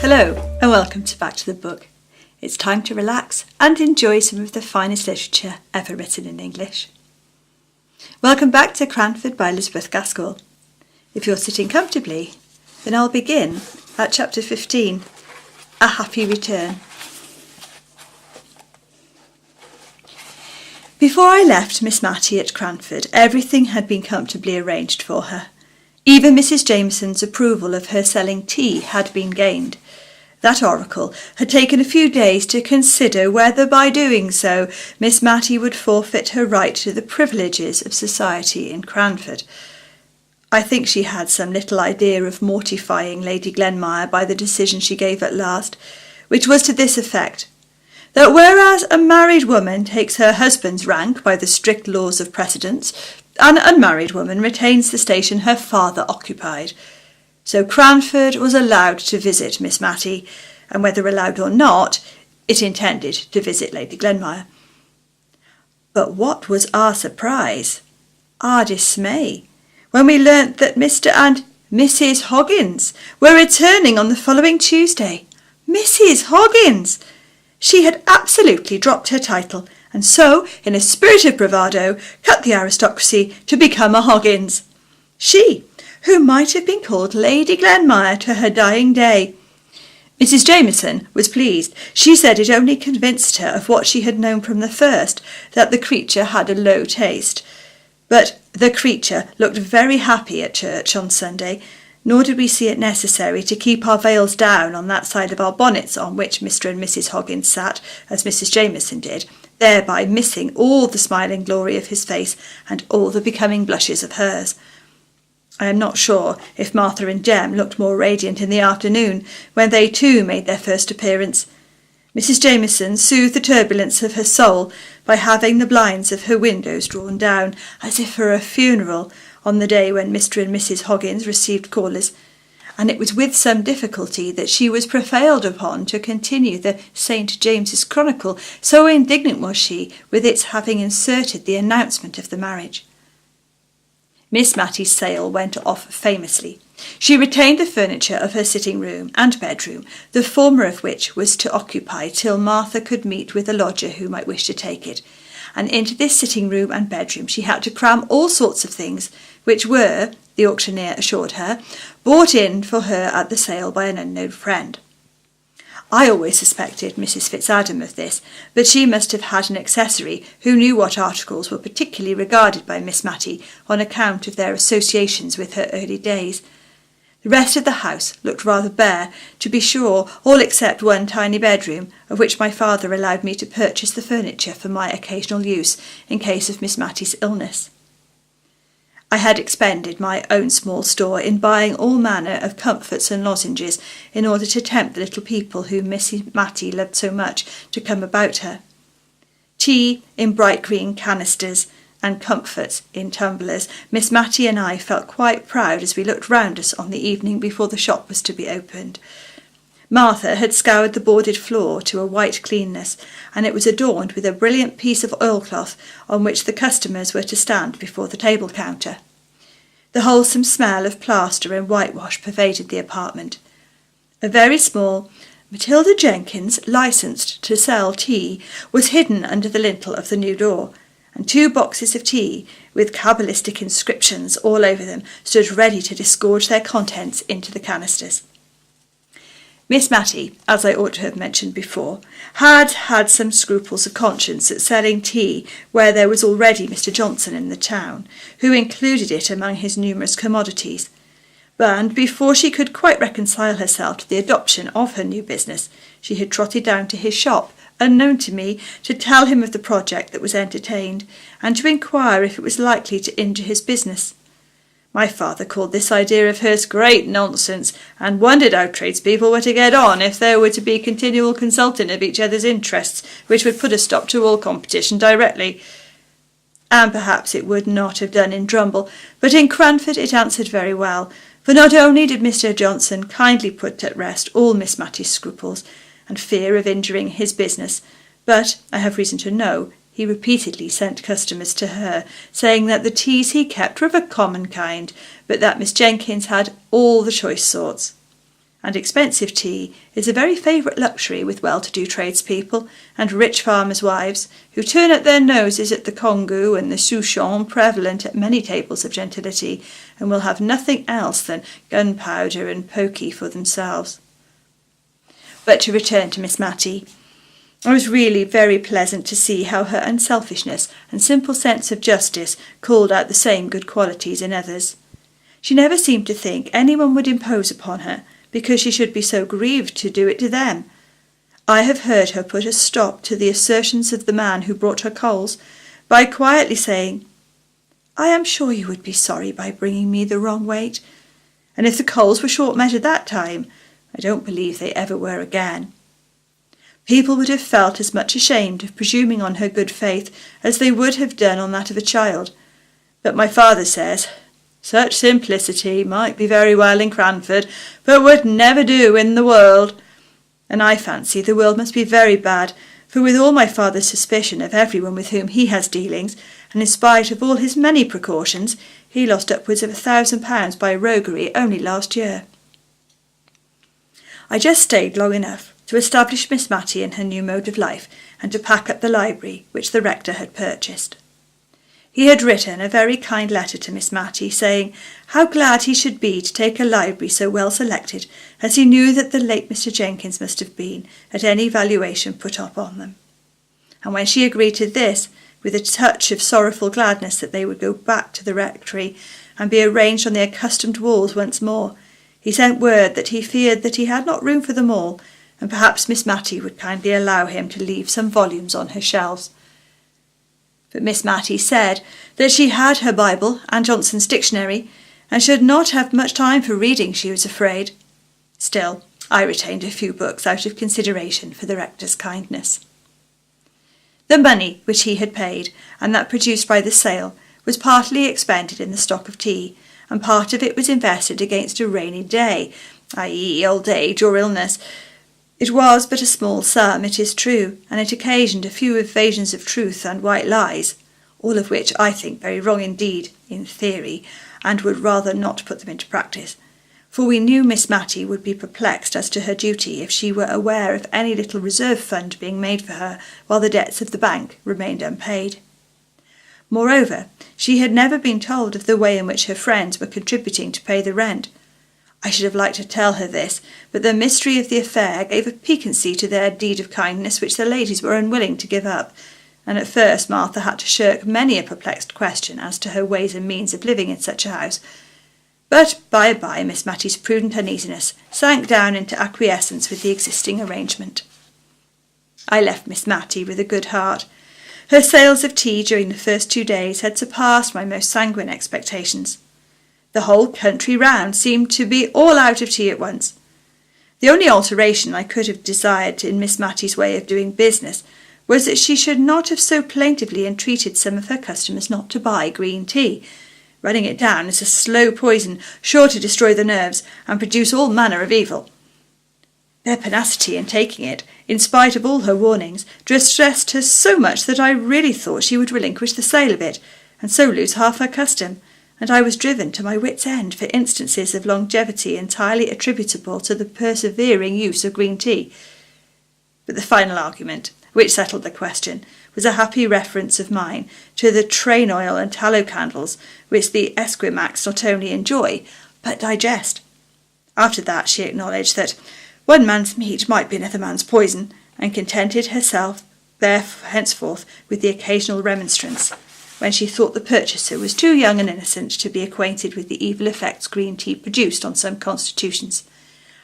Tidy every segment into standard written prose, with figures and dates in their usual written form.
Hello and welcome to Back to the Book. It's time to relax and enjoy some of the finest literature ever written in English. Welcome back to Cranford by Elizabeth Gaskell. If you're sitting comfortably, then I'll begin at chapter 15, A Happy Return. Before I left Miss Matty at Cranford, everything had been comfortably arranged for her. Even Mrs. Jameson's approval of her selling tea had been gained. That oracle had taken a few days to consider whether by doing so Miss Matty would forfeit her right to the privileges of society in Cranford. I think she had some little idea of mortifying Lady Glenmire by the decision she gave at last, which was to this effect, that whereas a married woman takes her husband's rank by the strict laws of precedence, an unmarried woman retains the station her father occupied. So Cranford was allowed to visit Miss Matty, and whether allowed or not, it intended to visit Lady Glenmire. But what was our surprise, our dismay, when we learnt that Mr. and Mrs. Hoggins were returning on the following Tuesday. Mrs. Hoggins! She had absolutely dropped her title, and so, in a spirit of bravado, cut the aristocracy to become a Hoggins. She, who might have been called Lady Glenmire to her dying day. Mrs. Jameson was pleased. She said it only convinced her of what she had known from the first, that the creature had a low taste. But the creature looked very happy at church on Sunday, nor did we see it necessary to keep our veils down on that side of our bonnets on which Mr. and Mrs. Hoggins sat, as Mrs. Jameson did, thereby missing all the smiling glory of his face and all the becoming blushes of hers. I am not sure if Martha and Jem looked more radiant in the afternoon, when they too made their first appearance. Mrs. Jameson soothed the turbulence of her soul by having the blinds of her windows drawn down, as if for a funeral, on the day when Mr. and Mrs. Hoggins received callers, and it was with some difficulty that she was prevailed upon to continue the St. James's Chronicle, so indignant was she with its having inserted the announcement of the marriage. Miss Matty's sale went off famously. She retained the furniture of her sitting-room and bedroom, the former of which was to occupy till Martha could meet with a lodger who might wish to take it, and into this sitting-room and bedroom she had to cram all sorts of things, which were, the auctioneer assured her, bought in for her at the sale by an unknown friend. I always suspected Mrs. Fitzadam of this, but she must have had an accessory who knew what articles were particularly regarded by Miss Matty on account of their associations with her early days. The rest of the house looked rather bare, to be sure, all except one tiny bedroom, of which my father allowed me to purchase the furniture for my occasional use in case of Miss Matty's illness. I had expended my own small store in buying all manner of comforts and lozenges in order to tempt the little people whom Miss Matty loved so much to come about her. Tea in bright green canisters and comforts in tumblers, Miss Matty and I felt quite proud as we looked round us on the evening before the shop was to be opened. Martha had scoured the boarded floor to a white cleanness, and it was adorned with a brilliant piece of oilcloth on which the customers were to stand before the table counter. The wholesome smell of plaster and whitewash pervaded the apartment. A very small Matilda Jenkins, licensed to sell tea, was hidden under the lintel of the new door, and 2 boxes of tea, with cabalistic inscriptions all over them, stood ready to disgorge their contents into the canisters. Miss Matty, as I ought to have mentioned before, had some scruples of conscience at selling tea where there was already Mr. Johnson in the town, who included it among his numerous commodities. But before she could quite reconcile herself to the adoption of her new business, she had trotted down to his shop, unknown to me, to tell him of the project that was entertained, and to inquire if it was likely to injure his business. My father called this idea of hers great nonsense, and wondered how tradespeople were to get on if there were to be continual consulting of each other's interests, which would put a stop to all competition directly. And perhaps it would not have done in Drumble, but in Cranford it answered very well, for not only did Mr. Johnson kindly put at rest all Miss Matty's scruples and fear of injuring his business, but, I have reason to know, he repeatedly sent customers to her, saying that the teas he kept were of a common kind, but that Miss Jenkins had all the choice sorts. and expensive tea is a very favourite luxury with well-to-do tradespeople and rich farmers' wives, who turn up their noses at the congu and the souchong prevalent at many tables of gentility, and will have nothing else than gunpowder and pokey for themselves. But to return to Miss Matty, it was really very pleasant to see how her unselfishness and simple sense of justice called out the same good qualities in others. She never seemed to think anyone would impose upon her, because she should be so grieved to do it to them. I have heard her put a stop to the assertions of the man who brought her coals, by quietly saying, "I am sure you would be sorry by bringing me the wrong weight," and if the coals were short measured that time, I don't believe they ever were again. People would have felt as much ashamed of presuming on her good faith as they would have done on that of a child. But my father says, such simplicity might be very well in Cranford, but would never do in the world. And I fancy the world must be very bad, for with all my father's suspicion of everyone with whom he has dealings, and in spite of all his many precautions, he lost upwards of £1,000 by roguery only last year. I just stayed long enough to establish Miss Matty in her new mode of life, and to pack up the library which the rector had purchased. He had written a very kind letter to Miss Matty, saying how glad he should be to take a library so well selected, as he knew that the late Mr. Jenkins must have been at any valuation put up on them. And when she agreed to this, with a touch of sorrowful gladness that they would go back to the rectory and be arranged on the accustomed walls once more, he sent word that he feared that he had not room for them all, and perhaps Miss Matty would kindly allow him to leave some volumes on her shelves. But Miss Matty said that she had her Bible and Johnson's dictionary, and should not have much time for reading, she was afraid. Still, I retained a few books out of consideration for the rector's kindness. The money which he had paid, and that produced by the sale, was partly expended in the stock of tea, and part of it was invested against a rainy day, i.e. old age or illness. It was but a small sum, it is true, and it occasioned a few evasions of truth and white lies, all of which I think very wrong indeed, in theory, and would rather not put them into practice, for we knew Miss Matty would be perplexed as to her duty if she were aware of any little reserve fund being made for her while the debts of the bank remained unpaid. Moreover, she had never been told of the way in which her friends were contributing to pay the rent. I should have liked to tell her this, but the mystery of the affair gave a piquancy to their deed of kindness which the ladies were unwilling to give up, and at first Martha had to shirk many a perplexed question as to her ways and means of living in such a house. But by and by Miss Matty's prudent uneasiness sank down into acquiescence with the existing arrangement. I left Miss Matty with a good heart. Her sales of tea during the first 2 days had surpassed my most sanguine expectations. The whole country round seemed to be all out of tea at once. The only alteration I could have desired in Miss Matty's way of doing business was that she should not have so plaintively entreated some of her customers not to buy green tea, running it down as a slow poison sure to destroy the nerves and produce all manner of evil. Their pugnacity in taking it, in spite of all her warnings, distressed her so much that I really thought she would relinquish the sale of it, and so lose half her custom, and I was driven to my wits' end for instances of longevity entirely attributable to the persevering use of green tea. But the final argument, which settled the question, was a happy reference of mine to the train oil and tallow candles which the Esquimaux not only enjoy, but digest. After that she acknowledged that one man's meat might be another man's poison, and contented herself henceforth with the occasional remonstrance, when she thought the purchaser was too young and innocent to be acquainted with the evil effects green tea produced on some constitutions,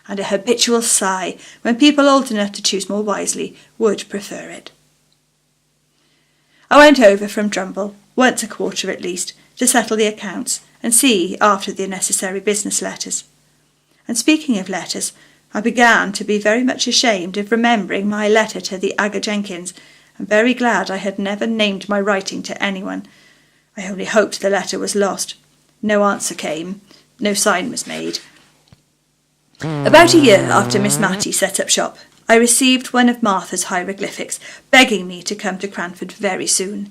and a habitual sigh when people old enough to choose more wisely would prefer it. I went over from Drumble, once a quarter at least, to settle the accounts and see after the necessary business letters. And speaking of letters, I began to be very much ashamed of remembering my letter to the Aga Jenkins, and very glad I had never named my writing to anyone. I only hoped the letter was lost. No answer came. No sign was made. About a year after Miss Matty set up shop, I received one of Martha's hieroglyphics, begging me to come to Cranford very soon.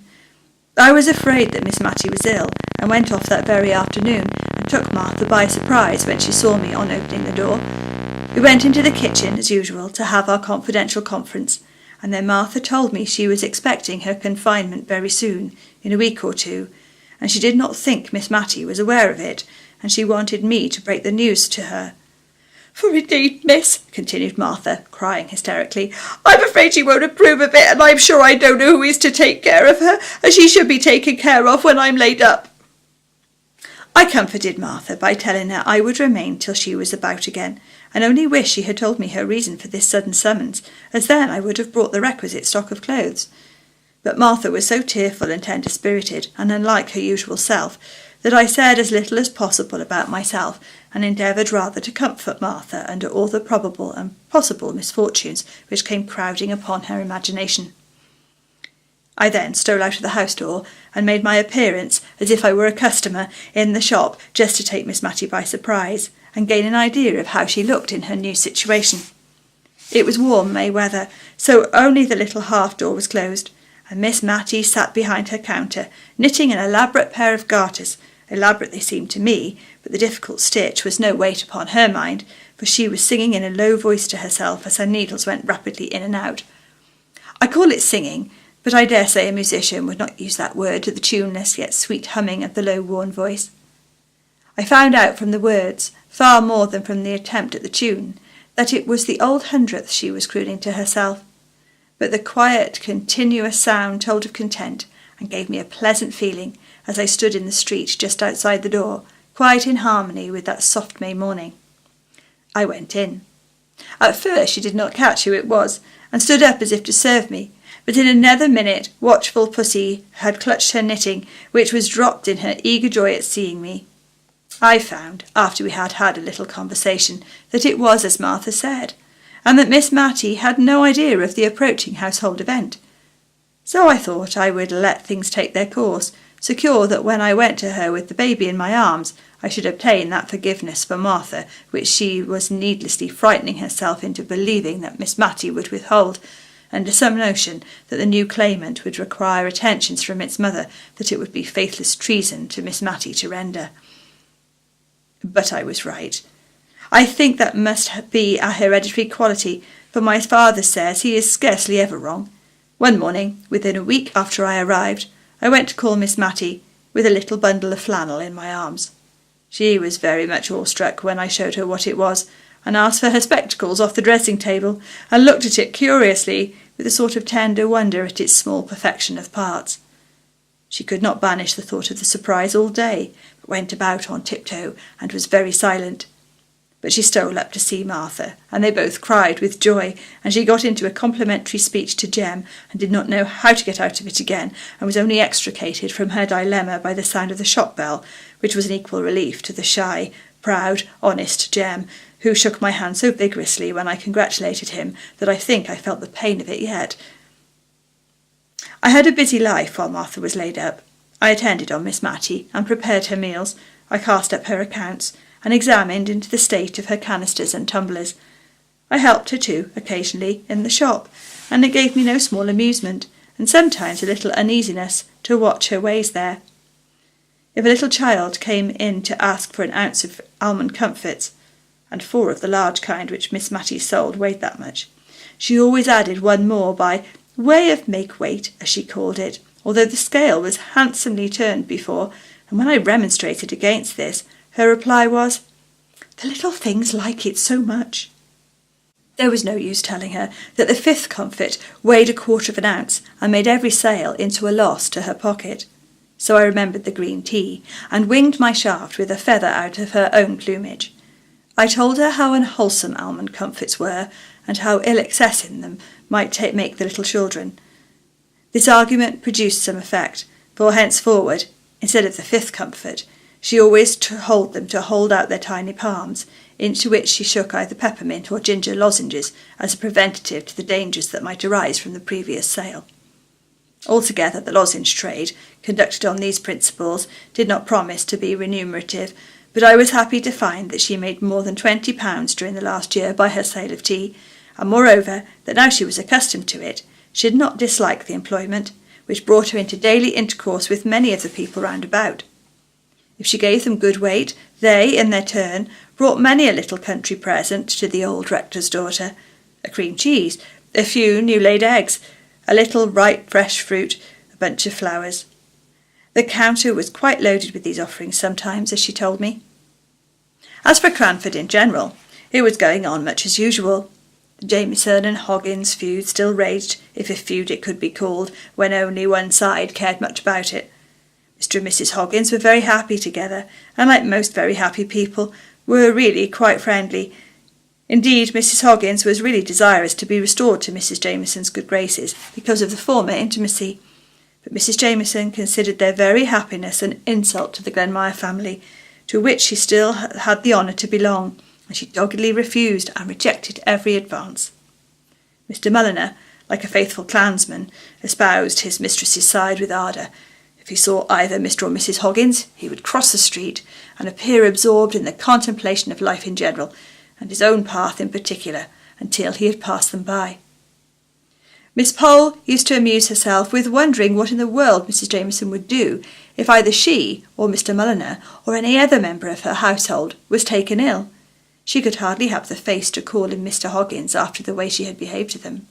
I was afraid that Miss Matty was ill, and went off that very afternoon, and took Martha by surprise when she saw me on opening the door. It We went into the kitchen, as usual, to have our confidential conference, and then Martha told me she was expecting her confinement very soon, in a week or two, and she did not think Miss Matty was aware of it, and she wanted me to break the news to her. "For indeed, miss," continued Martha, crying hysterically, "I'm afraid she won't approve of it, and I'm sure I don't know who is to take care of her, as she should be taken care of when I'm laid up." I comforted Martha by telling her I would remain till she was about again, and only wish she had told me her reason for this sudden summons, as then I would have brought the requisite stock of clothes. But Martha was so tearful and tender-spirited, and unlike her usual self, that I said as little as possible about myself, and endeavoured rather to comfort Martha under all the probable and possible misfortunes which came crowding upon her imagination. I then stole out of the house door, and made my appearance as if I were a customer in the shop, just to take Miss Matty by surprise, and gain an idea of how she looked in her new situation. It was warm May weather, so only the little half door was closed, and Miss Matty sat behind her counter, knitting an elaborate pair of garters. Elaborate they seemed to me, but the difficult stitch was no weight upon her mind, for she was singing in a low voice to herself as her needles went rapidly in and out. I call it singing, but I dare say a musician would not use that word to the tuneless yet sweet humming of the low worn voice. I found out from the words, far more than from the attempt at the tune, that it was the old hundredth she was crooning to herself, but the quiet, continuous sound told of content, and gave me a pleasant feeling as I stood in the street just outside the door, quite in harmony with that soft May morning. I went in. At first she did not catch who it was, and stood up as if to serve me, but in another minute watchful pussy had clutched her knitting, which was dropped in her eager joy at seeing me. I found, after we had had a little conversation, that it was as Martha said, and that Miss Matty had no idea of the approaching household event. So I thought I would let things take their course, secure that when I went to her with the baby in my arms, I should obtain that forgiveness for Martha which she was needlessly frightening herself into believing that Miss Matty would withhold, under some notion that the new claimant would require attentions from its mother that it would be faithless treason to Miss Matty to render. But I was right. I think that must be a hereditary quality, for my father says he is scarcely ever wrong. One morning, within a week after I arrived, I went to call Miss Matty, with a little bundle of flannel in my arms. She was very much awestruck when I showed her what it was, and asked for her spectacles off the dressing-table, and looked at it curiously, with a sort of tender wonder at its small perfection of parts. She could not banish the thought of the surprise all day, but went about on tiptoe, and was very silent. But she stole up to see Martha, and they both cried with joy, and she got into a complimentary speech to Jem, and did not know how to get out of it again, and was only extricated from her dilemma by the sound of the shop bell, which was an equal relief to the shy, proud, honest Jem, who shook my hand so vigorously when I congratulated him that I think I felt the pain of it yet. I had a busy life while Martha was laid up. I attended on Miss Matty, and prepared her meals. I cast up her accounts, and examined into the state of her canisters and tumblers. I helped her too, occasionally, in the shop, and it gave me no small amusement, and sometimes a little uneasiness, to watch her ways there. If a little child came in to ask for an ounce of almond comfits, and 4 of the large kind which Miss Matty sold weighed that much, she always added one more by way of make-weight, as she called it, although the scale was handsomely turned before, and when I remonstrated against this, her reply was, "The little things like it so much." There was no use telling her that the 5th comfit weighed 1/4 of an ounce, and made every sale into a loss to her pocket. So I remembered the green tea, and winged my shaft with a feather out of her own plumage. I told her how unwholesome almond comfits were, and how ill excess in them might make the little children. This argument produced some effect, for henceforward, instead of the 5th comfort, she always told them to hold out their tiny palms, into which she shook either peppermint or ginger lozenges as a preventative to the dangers that might arise from the previous sale. Altogether, the lozenge trade, conducted on these principles, did not promise to be remunerative, but I was happy to find that she made more than £20 during the last year by her sale of tea, and moreover, that now she was accustomed to it, she did not dislike the employment, which brought her into daily intercourse with many of the people round about. If she gave them good weight, they, in their turn, brought many a little country present to the old rector's daughter, a cream cheese, a few new-laid eggs, a little ripe fresh fruit, a bunch of flowers. The counter was quite loaded with these offerings sometimes, as she told me. As for Cranford in general, it was going on much as usual. The Jameson and Hoggins feud still raged, if a feud it could be called, when only one side cared much about it. Mr. and Mrs. Hoggins were very happy together, and like most very happy people, were really quite friendly. Indeed, Mrs. Hoggins was really desirous to be restored to Mrs. Jameson's good graces because of the former intimacy. But Mrs. Jameson considered their very happiness an insult to the Glenmire family, to which she still had the honour to belong, and she doggedly refused and rejected every advance. Mr. Mulliner, like a faithful clansman, espoused his mistress's side with ardour. If he saw either Mr. or Mrs. Hoggins, he would cross the street and appear absorbed in the contemplation of life in general, and his own path in particular, until he had passed them by. Miss Pole used to amuse herself with wondering what in the world Mrs. Jameson would do if either she or Mr. Mulliner or any other member of her household was taken ill. She could hardly have the face to call in Mr. Hoggins after the way she had behaved to them.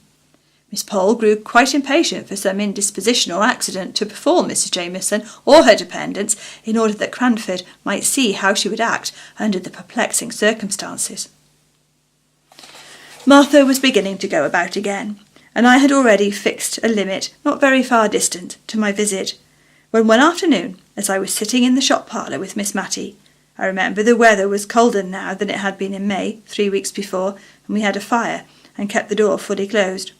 Miss Pole grew quite impatient for some indisposition or accident to befall Mrs. Jameson or her dependents, in order that Cranford might see how she would act under the perplexing circumstances. Martha was beginning to go about again, and I had already fixed a limit not very far distant to my visit, when one afternoon, as I was sitting in the shop parlour with Miss Matty, I remember the weather was colder now than it had been in May, 3 weeks before, and we had a fire, and kept the door fully closed.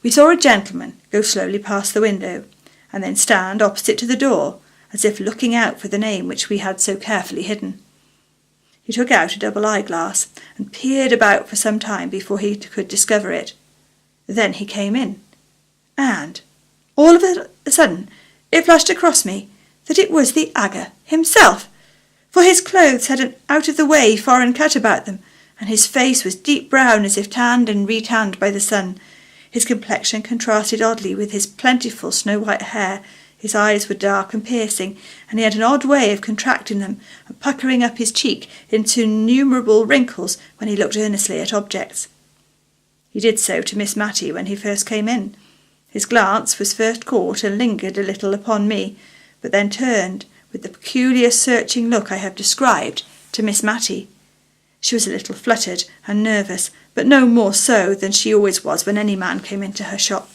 We saw a gentleman go slowly past the window, and then stand opposite to the door, as if looking out for the name which we had so carefully hidden. He took out a double eyeglass, and peered about for some time before he could discover it. Then he came in, and, all of a sudden, it flashed across me that it was the Agger himself, for his clothes had an out-of-the-way foreign cut about them, and his face was deep brown as if tanned and retanned by the sun. His complexion contrasted oddly with his plentiful snow-white hair. His eyes were dark and piercing, and he had an odd way of contracting them and puckering up his cheek into innumerable wrinkles when he looked earnestly at objects. He did so to Miss Matty when he first came in. His glance was first caught and lingered a little upon me, but then turned, with the peculiar searching look I have described, to Miss Matty. She was a little fluttered and nervous, but no more so than she always was when any man came into her shop.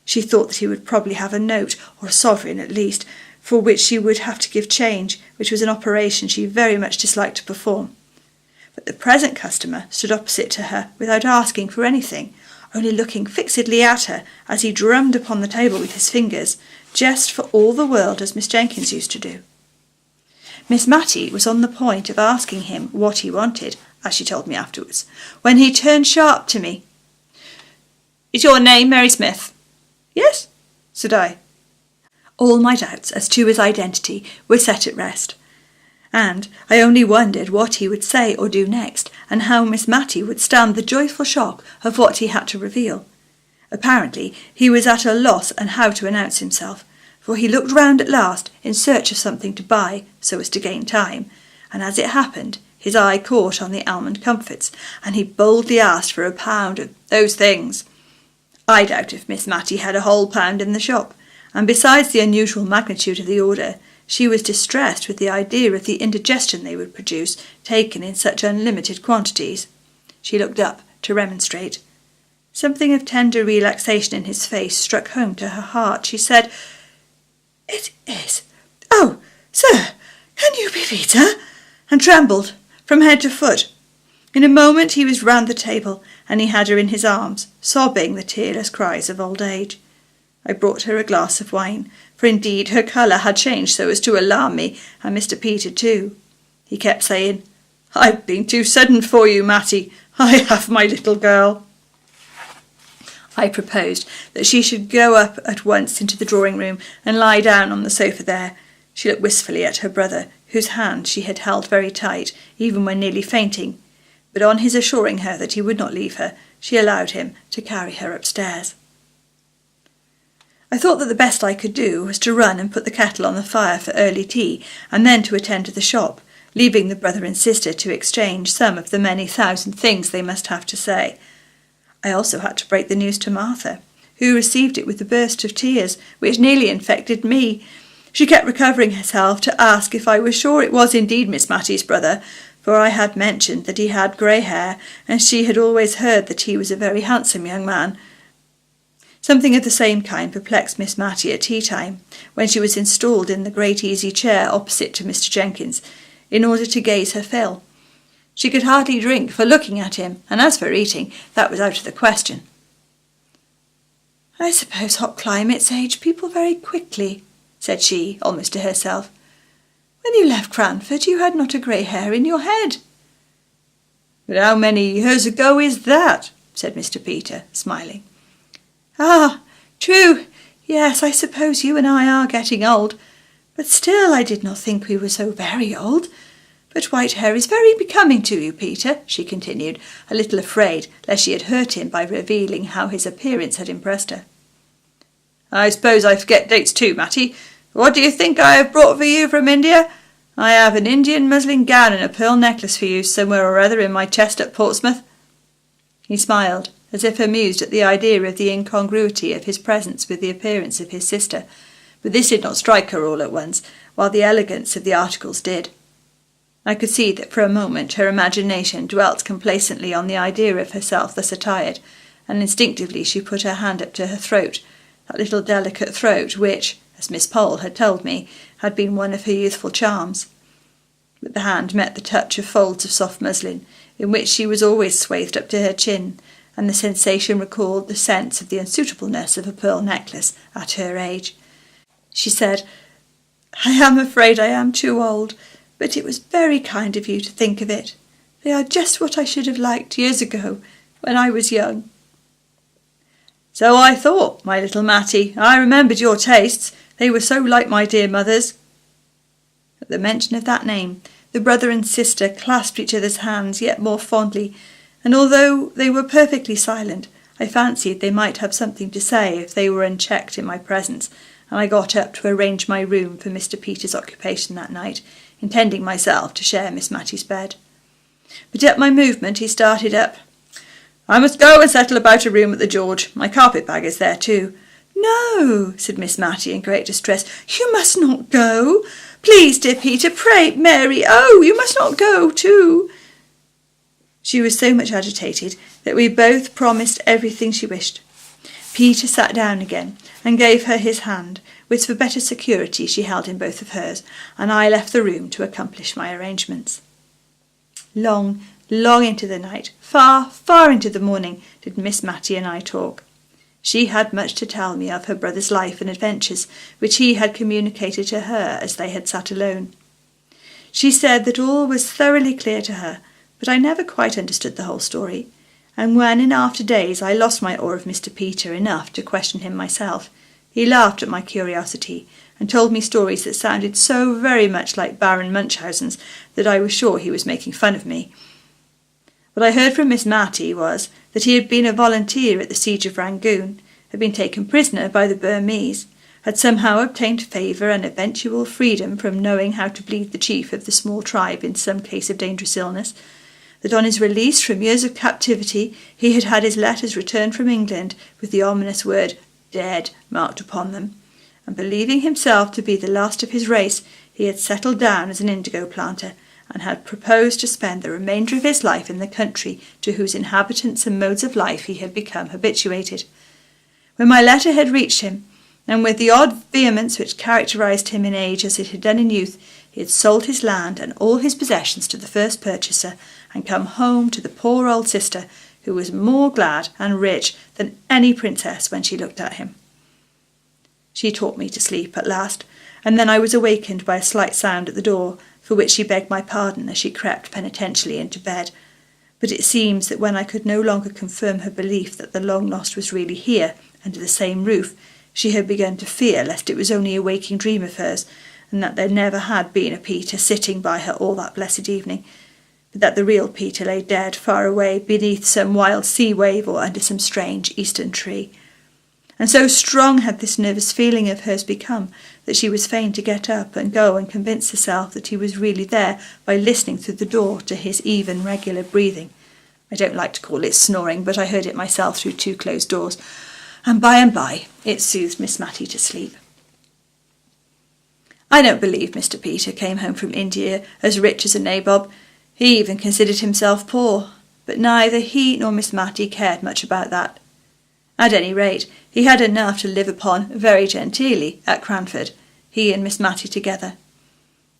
She thought that he would probably have a note, or a sovereign at least, for which she would have to give change, which was an operation she very much disliked to perform. But the present customer stood opposite to her without asking for anything, only looking fixedly at her as he drummed upon the table with his fingers, just for all the world as Miss Jenkins used to do. Miss Matty was on the point of asking him what he wanted, as she told me afterwards, when he turned sharp to me. "Is your name Mary Smith?" "Yes," said I. All my doubts as to his identity were set at rest, and I only wondered what he would say or do next, and how Miss Matty would stand the joyful shock of what he had to reveal. Apparently he was at a loss and how to announce himself, for he looked round at last in search of something to buy, so as to gain time, and as it happened, his eye caught on the almond comfits, and he boldly asked for £1 of those things. I doubt if Miss Matty had a whole pound in the shop, and besides the unusual magnitude of the order, she was distressed with the idea of the indigestion they would produce, taken in such unlimited quantities. She looked up to remonstrate. Something of tender relaxation in his face struck home to her heart. She said, "It is. Oh, sir, can you be Peter?" and trembled from head to foot. In a moment he was round the table, and he had her in his arms, sobbing the tearless cries of old age. I brought her a glass of wine, for indeed her colour had changed so as to alarm me, and Mr. Peter too. He kept saying, "I've been too sudden for you, Matty. I have my little girl." I proposed that she should go up at once into the drawing-room and lie down on the sofa there. She looked wistfully at her brother, whose hand she had held very tight, even when nearly fainting, but on his assuring her that he would not leave her, she allowed him to carry her upstairs. I thought that the best I could do was to run and put the kettle on the fire for early tea, and then to attend to the shop, leaving the brother and sister to exchange some of the many thousand things they must have to say. I also had to break the news to Martha, who received it with a burst of tears, which nearly infected me. She kept recovering herself to ask if I was sure it was indeed Miss Matty's brother, for I had mentioned that he had grey hair, and she had always heard that he was a very handsome young man. Something of the same kind perplexed Miss Matty at tea-time, when she was installed in the great easy chair opposite to Mr. Jenkins, in order to gaze her fill. She could hardly drink for looking at him, and as for eating, that was out of the question. "I suppose hot climates age people very quickly," said she, almost to herself. "When you left Cranford, you had not a grey hair in your head." "But how many years ago is that?" said Mr. Peter, smiling. "Ah, true. Yes, I suppose you and I are getting old. But still I did not think we were so very old. But white hair is very becoming to you, Peter," she continued, a little afraid lest she had hurt him by revealing how his appearance had impressed her. "I suppose I forget dates too, Matty. What do you think I have brought for you from India? I have an Indian muslin gown and a pearl necklace for you somewhere or other in my chest at Portsmouth." He smiled, as if amused at the idea of the incongruity of his presence with the appearance of his sister, but this did not strike her all at once, while the elegance of the articles did. I could see that for a moment her imagination dwelt complacently on the idea of herself thus attired, and instinctively she put her hand up to her throat, that little delicate throat which, as Miss Pole had told me, had been one of her youthful charms. But the hand met the touch of folds of soft muslin, in which she was always swathed up to her chin, and the sensation recalled the sense of the unsuitableness of a pearl necklace at her age. She said, "I am afraid I am too old, but it was very kind of you to think of it. They are just what I should have liked years ago, when I was young." "So I thought, my little Matty. I remembered your tastes. They were so like my dear mother's." At the mention of that name, the brother and sister clasped each other's hands yet more fondly, and although they were perfectly silent, I fancied they might have something to say if they were unchecked in my presence, and I got up to arrange my room for Mr. Peter's occupation that night, intending myself to share Miss Matty's bed. But at my movement he started up. "I must go and settle about a room at the George. My carpet-bag is there too." "No," said Miss Matty in great distress. "You must not go. Please, dear Peter, pray, Mary. Oh, you must not go too." She was so much agitated that we both promised everything she wished. Peter sat down again and gave her his hand, which for better security she held in both of hers, and I left the room to accomplish my arrangements. Long, long into the night, far, far into the morning, did Miss Matty and I talk. She had much to tell me of her brother's life and adventures, which he had communicated to her as they had sat alone. She said that all was thoroughly clear to her, but I never quite understood the whole story, and when in after days I lost my awe of Mr. Peter enough to question him myself, he laughed at my curiosity and told me stories that sounded so very much like Baron Munchausen's that I was sure he was making fun of me. What I heard from Miss Matty was that he had been a volunteer at the siege of Rangoon, had been taken prisoner by the Burmese, had somehow obtained favour and eventual freedom from knowing how to bleed the chief of the small tribe in some case of dangerous illness, that on his release from years of captivity he had had his letters returned from England with the ominous word "dead" marked upon them, and believing himself to be the last of his race, he had settled down as an indigo planter, and had proposed to spend the remainder of his life in the country to whose inhabitants and modes of life he had become habituated. When my letter had reached him, and with the odd vehemence which characterized him in age as it had done in youth, he had sold his land and all his possessions to the first purchaser, and come home to the poor old sister, who was more glad and rich than any princess when she looked at him. She taught me to sleep at last, and then I was awakened by a slight sound at the door, for which she begged my pardon as she crept penitentially into bed. But it seems that when I could no longer confirm her belief that the long-lost was really here, under the same roof, she had begun to fear lest it was only a waking dream of hers, and that there never had been a Peter sitting by her all that blessed evening, but that the real Peter lay dead far away beneath some wild sea wave or under some strange eastern tree. and so strong had this nervous feeling of hers become that she was fain to get up and go and convince herself that he was really there by listening through the door to his even, regular breathing. I don't like to call it snoring, but I heard it myself through 2 closed doors, and by it soothed Miss Matty to sleep. I don't believe Mr. Peter came home from India as rich as a nabob. He even considered himself poor, but neither he nor Miss Matty cared much about that. At any rate, he had enough to live upon very genteelly at Cranford, he and Miss Matty together.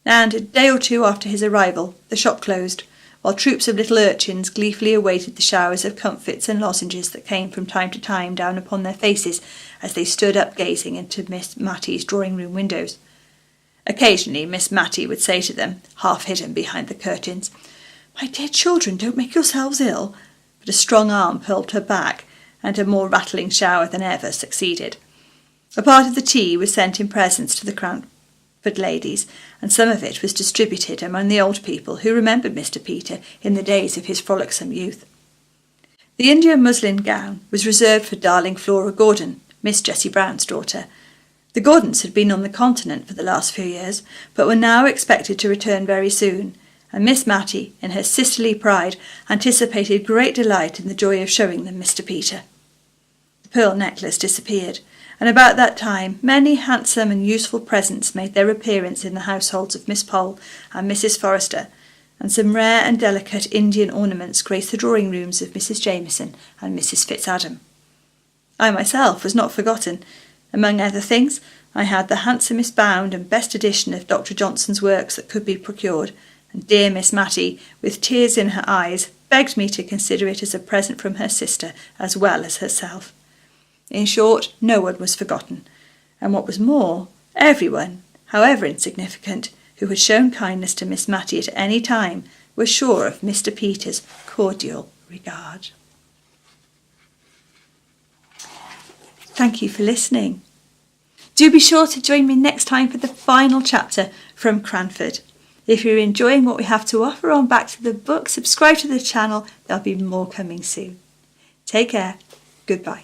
And a day or 2 after his arrival, the shop closed, while troops of little urchins gleefully awaited the showers of comfits and lozenges that came from time to time down upon their faces as they stood up gazing into Miss Matty's drawing-room windows. Occasionally Miss Matty would say to them, half hidden behind the curtains, "My dear children, don't make yourselves ill," but a strong arm pulled her back, and a more rattling shower than ever succeeded. A part of the tea was sent in presents to the Cranford ladies, and some of it was distributed among the old people who remembered Mr. Peter in the days of his frolicsome youth. The India muslin gown was reserved for darling Flora Gordon, Miss Jessie Brown's daughter. The Gordons had been on the continent for the last few years, but were now expected to return very soon, and Miss Matty, in her sisterly pride, anticipated great delight in the joy of showing them Mr. Peter. The pearl necklace disappeared, and about that time many handsome and useful presents made their appearance in the households of Miss Pole and Mrs. Forrester, and some rare and delicate Indian ornaments graced the drawing-rooms of Mrs. Jameson and Mrs. Fitzadam. I myself was not forgotten. Among other things, I had the handsomest bound and best edition of Dr. Johnson's works that could be procured, and dear Miss Matty, with tears in her eyes, begged me to consider it as a present from her sister as well as herself. In short, no one was forgotten, and what was more, everyone, however insignificant, who had shown kindness to Miss Matty at any time, was sure of Mr. Peter's cordial regard. Thank you for listening. Do be sure to join me next time for the final chapter from Cranford. If you're enjoying what we have to offer on Back to the Book, subscribe to the channel. There'll be more coming soon. Take care. Goodbye.